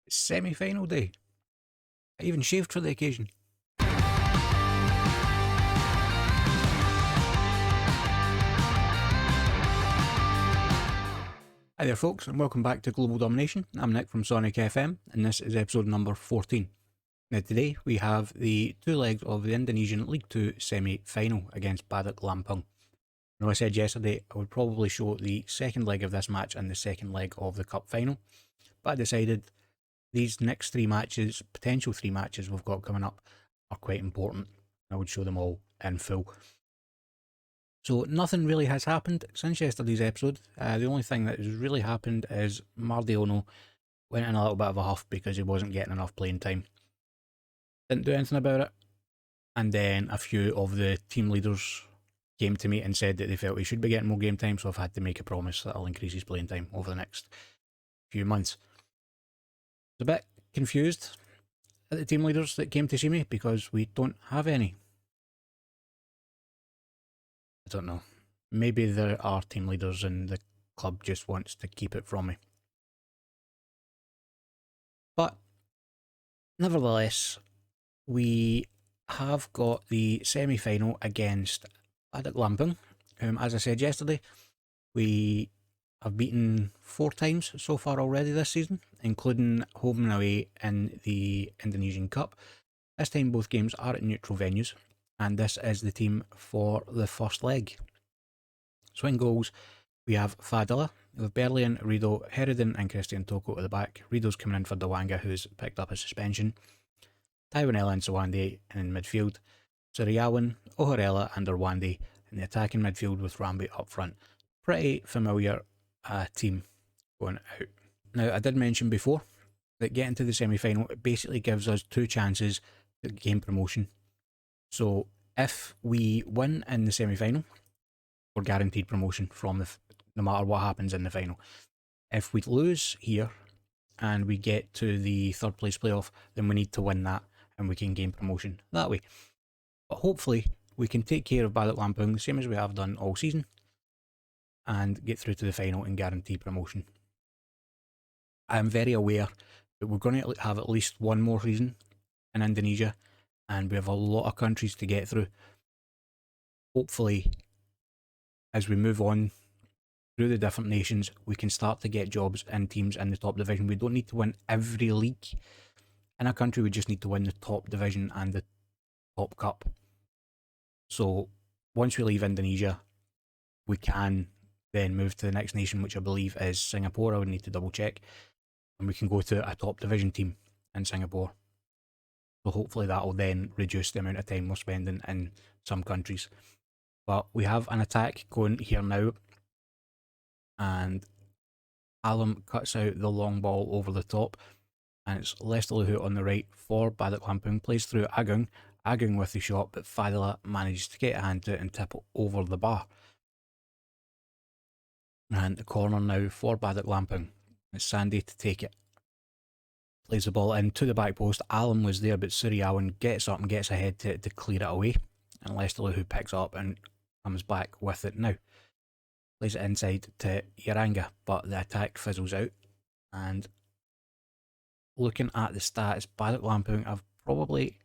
Semi-final day. I even shaved for the occasion. Hi there folks, and welcome back to Global Domination. I'm Nick from SonickFM, and this is episode number 14. Now today we have the two legs of the Indonesian League 2 semi-final against Badak Lampung. Now I said yesterday I would probably show the second leg of this match and the second leg of the cup final, but I decided these next three matches, potential three matches we've got coming up, are quite important. I would show them all in full. So nothing really has happened since yesterday's episode. The only thing that has really happened is Mardiono went in a little bit of a huff because he wasn't getting enough playing time. Didn't do anything about it. And then a few of the team leaders came to me and said that they felt he should be getting more game time, so I've had to make a promise that I'll increase his playing time over the next few months. I was a bit confused at the team leaders that came to see me because we don't have any. I don't know. Maybe there are team leaders and the club just wants to keep it from me. But nevertheless, we have got the semi-final against Badak Lampung, whom, as I said yesterday, we have beaten 4 times so far already this season, including home and away in the Indonesian Cup. This time both games are at neutral venues, and this is the team for the first leg. So in goals, we have Fadila, with Berlian, Rido, Herodin and Christian Toko at the back. Rido's coming in for Dawanga, who's picked up a suspension. Taiwanella and Sawande in midfield. Sriwijaya, Oharela and Rwande in the attacking midfield with Rambi up front. Pretty familiar team going out. Now, I did mention before that getting to the semi-final, it basically gives us 2 chances to gain promotion. So if we win in the semi-final, we're guaranteed promotion from no matter what happens in the final. If we lose here and we get to the 3rd place playoff, then we need to win that and we can gain promotion that way. But hopefully we can take care of Badak Lampung the same as we have done all season and get through to the final and guarantee promotion. I am very aware that we're going to have at least one more season in Indonesia and we have a lot of countries to get through. Hopefully, as we move on through the different nations, we can start to get jobs in teams in the top division. We don't need to win every league in a country, we just need to win the top division and the top cup. So once we leave Indonesia, we can then move to the next nation, which I believe is Singapore. I would need to double check. And we can go to a top division team in Singapore. So hopefully that will then reduce the amount of time we're spending in some countries. But we have an attack going here now. And Alam cuts out the long ball over the top. And it's Lesteluhu on the right for Badak Lampung. Plays through Agung. Agung with the shot, but Fadila manages to get a hand to it and tip it over the bar. And the corner now for Badak Lampung. It's Sandy to take it. Plays the ball into the back post. Alam was there, but Sriwijaya gets up and gets ahead to clear it away. And Lesteluhu picks up and comes back with it now. Plays it inside to Yaranga, but the attack fizzles out. And looking at the stats, Badak Lampung have probably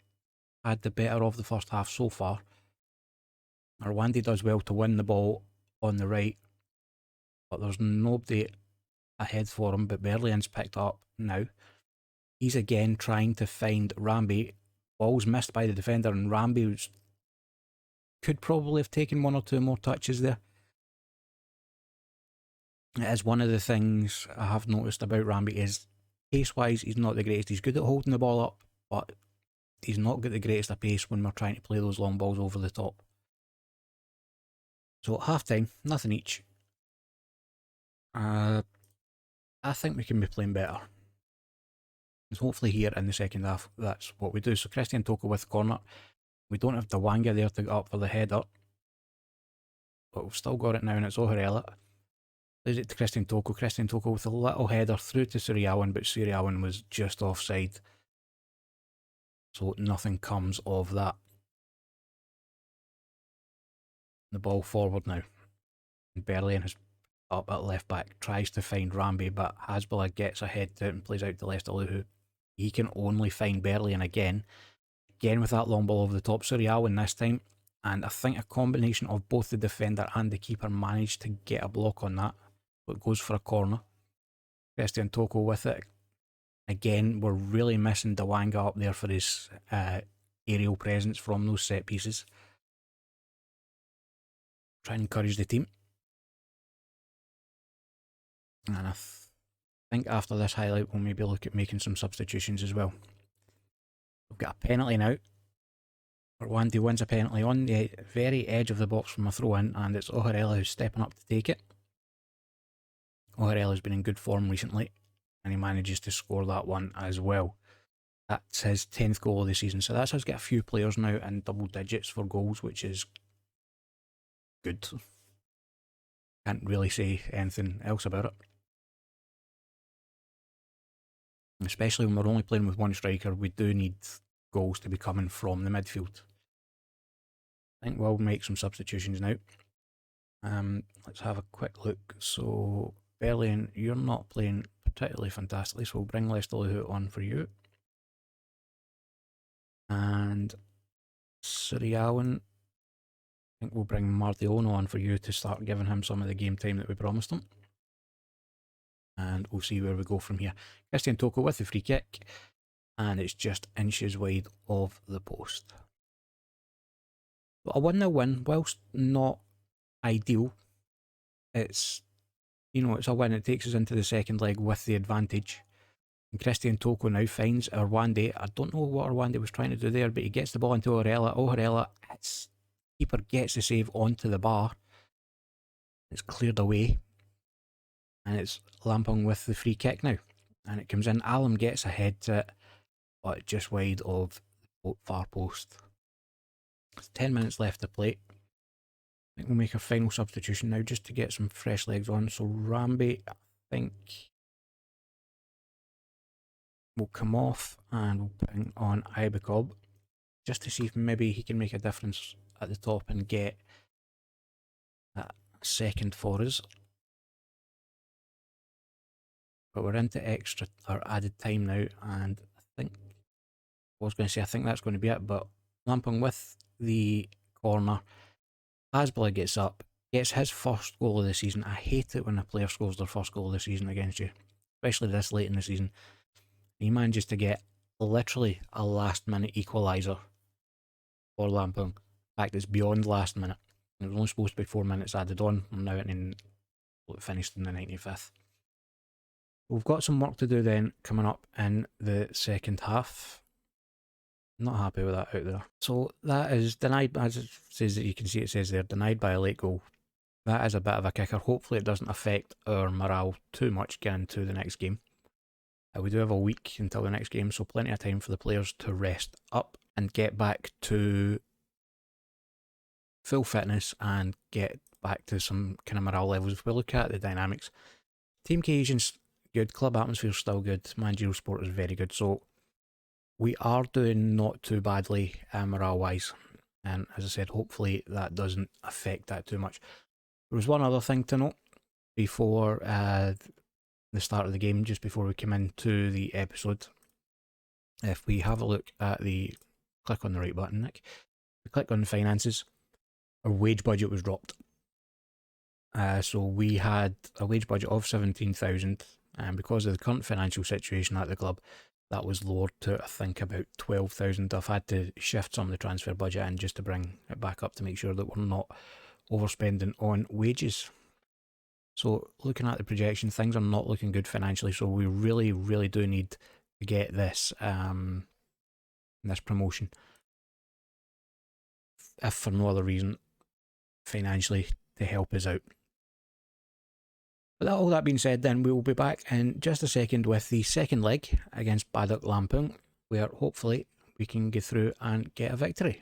had the better of the first half so far. Rwande does well to win the ball on the right, but there's nobody ahead for him, but Berlian's picked up now. He's again trying to find Rambi. Ball's missed by the defender, and Rambi could probably have taken 1 or 2 more touches there. It is one of the things I have noticed about Rambi is pace-wise, he's not the greatest. He's good at holding the ball up, but he's not got the greatest of pace when we're trying to play those long balls over the top. So at half-time, nothing each. I think we can be playing better. And hopefully here in the second half, that's what we do. So Christian Toko with the corner. We don't have Dawanga there to get up for the header. But we've still got it now, and it's Oharela. Plays it to Christian Toko. Christian Toko with a little header through to Sriwijaya, but Sriwijaya was just offside. So nothing comes of that. The ball forward now. And Berlian has up at left back, tries to find Rambe, but Hasbulla gets ahead to it and plays out to Lester who he can only find Berlin again with that long ball over the top. Sriwijaya this time, and I think a combination of both the defender and the keeper managed to get a block on that, but it goes for a corner. Christian Toko with it. Again, we're really missing Dawanga up there for his aerial presence from those set pieces. Try and encourage the team. And I think after this highlight, we'll maybe look at making some substitutions as well. We've got a penalty now. Rwandi wins a penalty on the very edge of the box from a throw in, and it's Oharela who's stepping up to take it. Oharela's been in good form recently, and he manages to score that one as well. That's his 10th goal of the season, so that's us get a few players now in double digits for goals, which is good. Can't really say anything else about it. Especially when we're only playing with one striker, we do need goals to be coming from the midfield. I think we'll make some substitutions now. Let's have a quick look. So, Berlin, you're not playing particularly fantastically, so we'll bring Lester on for you. And Sriwijaya, I think we'll bring Martiono on for you to start giving him some of the game time that we promised him. And we'll see where we go from here. Christian Toko with the free kick, and it's just inches wide of the post. But a 1-0 win, whilst not ideal, it's a win. It takes us into the second leg with the advantage. And Christian Toko now finds Rwandi. I don't know what Rwandi was trying to do there, but he gets the ball into Oharela. Oharela, keeper gets the save onto the bar. It's cleared away. And it's Lampung with the free kick now. And it comes in. Alum gets ahead to it, but just wide of the far post. There's 10 minutes left to play. I think we'll make a final substitution now just to get some fresh legs on. So Rambe, I think, will come off and we'll bring on Ibekob just to see if maybe he can make a difference at the top and get that second for us. But we're into extra or added time now, and I think that's going to be it. But Lampung with the corner, Hasbulla gets up, gets his first goal of the season. I hate it when a player scores their first goal of the season against you, especially this late in the season. He manages to get literally a last minute equaliser for Lampung. In fact, it's beyond last minute. It was only supposed to be 4 minutes added on. I'm now finished in the 95th. We've got some work to do then coming up in the second half. Not happy with that out there. So that is denied, as it says that you can see it says there, denied by a late goal. That is a bit of a kicker. Hopefully it doesn't affect our morale too much getting to the next game. We do have a week until the next game, so plenty of time for the players to rest up and get back to full fitness and get back to some kind of morale levels. If we look at the dynamics, team cohesion's good, club atmosphere's still good, managerial support is very good, so we are doing not too badly morale wise, and as I said, hopefully that doesn't affect that too much. There was one other thing to note before the start of the game, just before we come into the episode. If we have a look at click on the right button, Nick, we click on finances, our wage budget was dropped. So we had a wage budget of 17,000, and because of the current financial situation at the club, that was lowered to I think about 12,000. I've had to shift some of the transfer budget in just to bring it back up to make sure that we're not overspending on wages. So looking at the projection, things are not looking good financially, so we really, really do need to get this promotion, if for no other reason, financially, to help us out. But all that being said, then we will be back in just a second with the second leg against Badok Lampung, where hopefully we can get through and get a victory.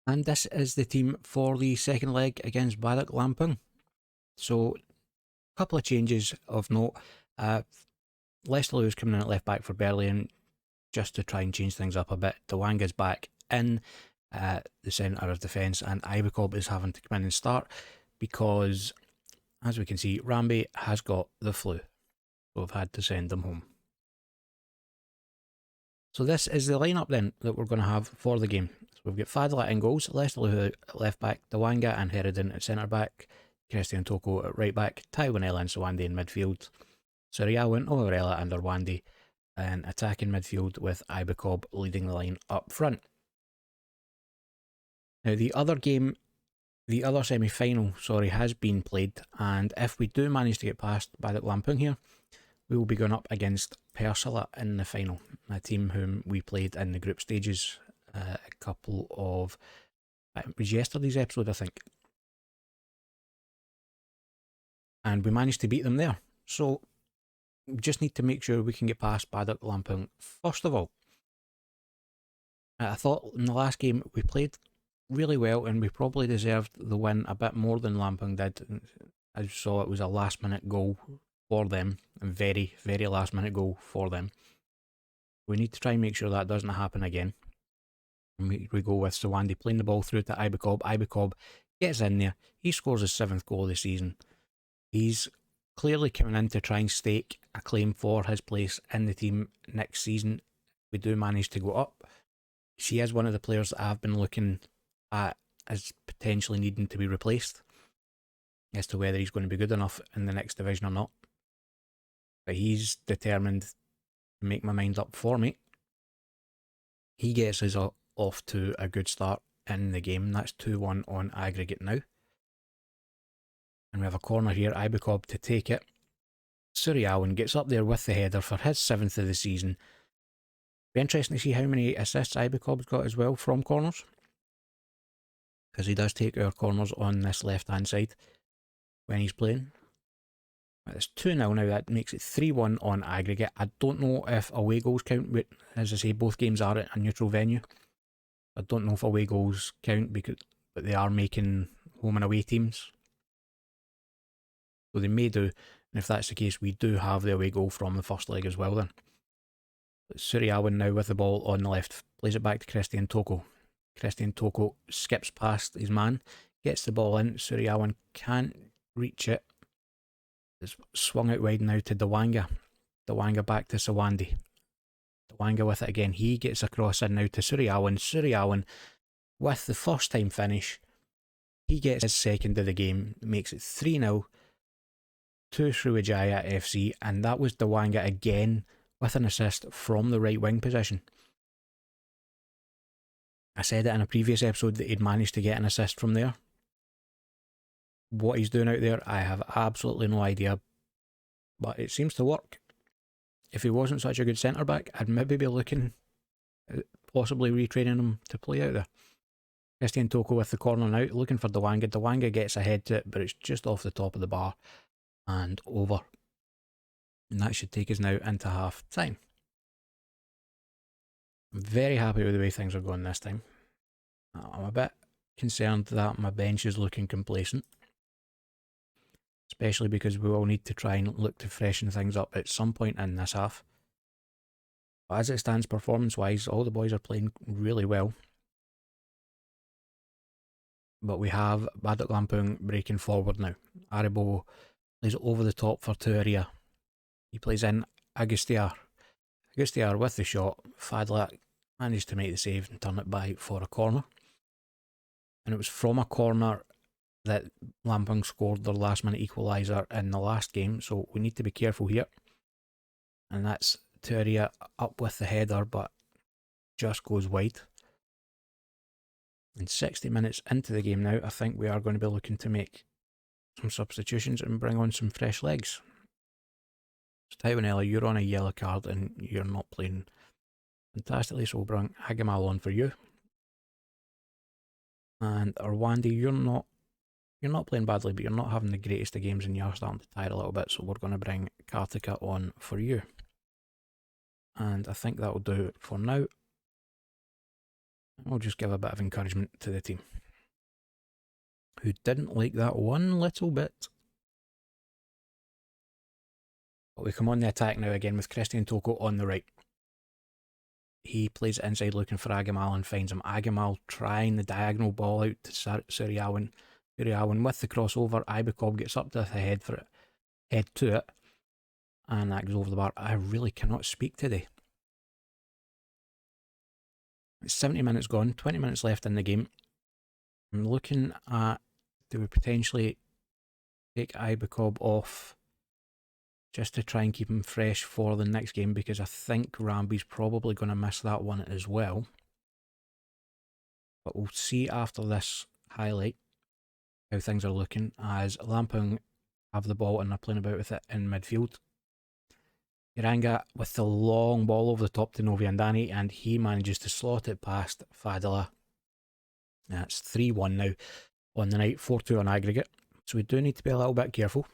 And this is the team for the second leg against Badok Lampung. So, a couple of changes of note. Lester is coming in at left back for Berlin just to try and change things up a bit. Dawanga's back in the centre of defence, and Ibekob is having to come in and start because as we can see, Rambe has got the flu, so we've had to send him home. So this is the lineup then that we're going to have for the game. So we've got Fadla in goals, Lester at left back, Dawanga and Herodin at centre back, Christian Toko at right back, Taiwanella and Sawande in midfield, Suriyawan, Omarella and Orwandi, and attacking midfield with Ibekob leading the line up front. Now the other semi-final, has been played, and if we do manage to get past Badak Lampung here, we will be going up against Persala in the final, a team whom we played in the group stages it was yesterday's episode, I think. And we managed to beat them there. So we just need to make sure we can get past Badak Lampung first of all. I thought in the last game we played really well and we probably deserved the win a bit more than Lampung did. I saw it was a last minute goal for them, a very, very last minute goal for them. We need to try and make sure that doesn't happen again. We go with Sawandi playing the ball through to Ibekob. Ibekob gets in there. He scores his 7th goal of the season. He's clearly coming in to try and stake a claim for his place in the team next season. We do manage to go up. She is one of the players that I've been looking at as potentially needing to be replaced as to whether he's going to be good enough in the next division or not. But he's determined to make my mind up for me. He gets us off to a good start in the game. That's 2-1 on aggregate now. And we have a corner here, Ibekob to take it. Suriyawan gets up there with the header for his 7th of the season. Be interesting to see how many assists Ibekob's got as well from corners, because he does take our corners on this left hand side when he's playing. It's 2-0 now, that makes it 3-1 on aggregate. I don't know if away goals count, but as I say, both games are at a neutral venue. I don't know if away goals count, but they are making home and away teams. So they may do, and if that's the case, we do have the away goal from the first leg as well then. Suriyawan now with the ball on the left, plays it back to Christian Toko. Christian Toko skips past his man, gets the ball in. Suriyawan can't reach it. It's swung out wide now to Dawanga. Dawanga back to Sawandi. Dawanga with it again. He gets across in now to Suriyawan. Suriyawan with the first time finish. He gets his 2nd of the game. Makes it 3-0 to Sriwijaya FC. And that was Dawanga again with an assist from the right wing position. I said it in a previous episode that he'd managed to get an assist from there. What he's doing out there, I have absolutely no idea, but it seems to work. If he wasn't such a good centre back, I'd maybe be looking at possibly retraining him to play out there. Christian Toko with the corner now, looking for Dawanga. Dawanga gets ahead to it, but it's just off the top of the bar and over. And that should take us now into half time. I'm very happy with the way things are going this time. I'm a bit concerned that my bench is looking complacent, especially because we will need to try and look to freshen things up at some point in this half. But as it stands performance-wise, all the boys are playing really well. But we have Badak Lampung breaking forward now. Aribo plays it over the top for Tuaria. He plays in Agustiar. Agustiar with the shot. Fadla managed to make the save and turn it by for a corner. And it was from a corner that Lampung scored their last minute equaliser in the last game, so we need to be careful here. And that's Tuaria up with the header, but just goes wide. And 60 minutes into the game now, I think we are going to be looking to make some substitutions and bring on some fresh legs. So Taiwanella, you're on a yellow card and you're not playing fantastically, so we'll bring Agamal on for you. And Orwandi, you're not playing badly, but you're not having the greatest of games and you're starting to tire a little bit, so we're going to bring Kartika on for you. And I think that will do it for now. We'll just give a bit of encouragement to the team, who didn't like that one little bit. But we come on the attack now again with Christian Toko on the right. He plays inside looking for Agamal and finds him. Agamal trying the diagonal ball out to Suriyawan. Barry Allen with the crossover. Ibecob gets up to the head to it, and that goes over the bar. I really cannot speak today. It's 70 minutes gone, 20 minutes left in the game. I'm looking at, do we potentially take Ibecob off just to try and keep him fresh for the next game, because I think Ramby's probably going to miss that one as well. But we'll see after this highlight how things are looking, as Lampung have the ball and they're playing about with it in midfield. Iranga with the long ball over the top to Noviandani, and he manages to slot it past Fadila. That's 3-1 now on the night, 4-2 on aggregate. So we do need to be a little bit careful.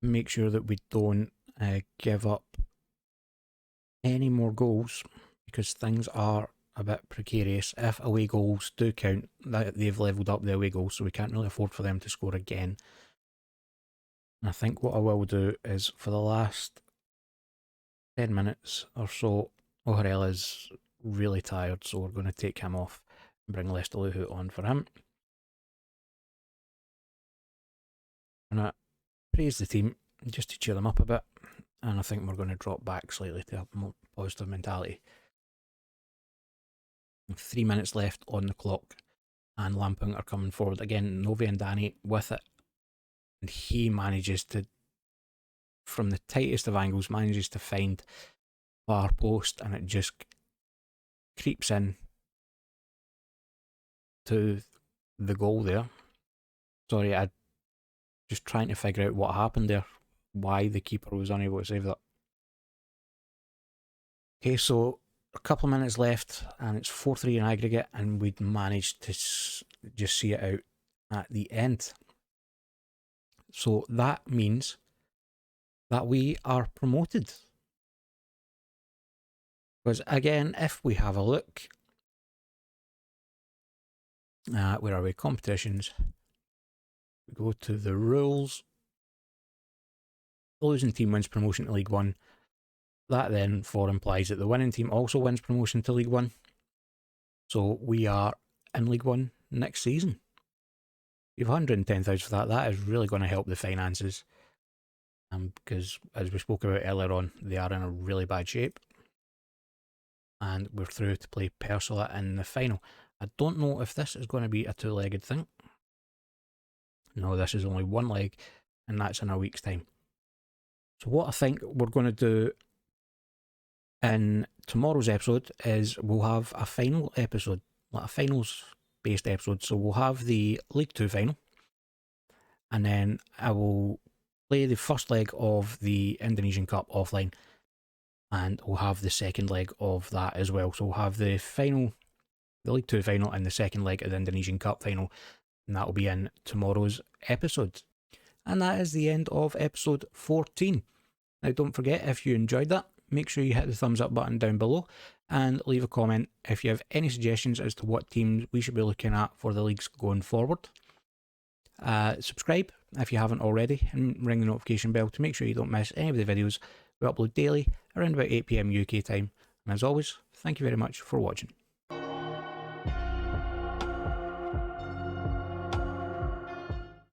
Make sure that we don't give up any more goals, because things are a bit precarious. If away goals do count, they've levelled up the away goals, so we can't really afford for them to score again. And I think what I will do is, for the last 10 minutes or so, O'Harrell is really tired, so we're going to take him off and bring Lestaluhu on for him. I'm going to praise the team just to cheer them up a bit, and I think we're going to drop back slightly to a more positive mentality. 3 minutes left on the clock, and Lampung are coming forward again. Novi and Danny with it, and he manages to, from the tightest of angles, manages to find far post, and it just creeps in to the goal there. Sorry, I just trying to figure out what happened there, why the keeper was unable to save that. Okay, so a couple of minutes left, and it's 4-3 in aggregate, and we'd managed to just see it out at the end. So that means that we are promoted. Because again, if we have a look, where are we? Competitions. We go to the rules. The losing team wins promotion to League One. That then implies that the winning team also wins promotion to League One. So we are in League One next season. You have 110,000 for that. That is really going to help the finances. Because, as we spoke about earlier on, they are in a really bad shape. And we're through to play Persula in the final. I don't know if this is going to be a two-legged thing. No, this is only one leg, and that's in a week's time. So what I think we're going to do in tomorrow's episode is we'll have a final episode, like a finals-based episode. So we'll have the League 2 final, and then I will play the first leg of the Indonesian Cup offline, and we'll have the second leg of that as well. So we'll have the final, the League 2 final, and the second leg of the Indonesian Cup final, and that will be in tomorrow's episode. And that is the end of episode 14. Now don't forget, if you enjoyed that, make sure you hit the thumbs up button down below and leave a comment if you have any suggestions as to what teams we should be looking at for the leagues going forward. Subscribe if you haven't already, and ring the notification bell to make sure you don't miss any of the videos we upload daily around about 8 PM UK time. And as always, thank you very much for watching.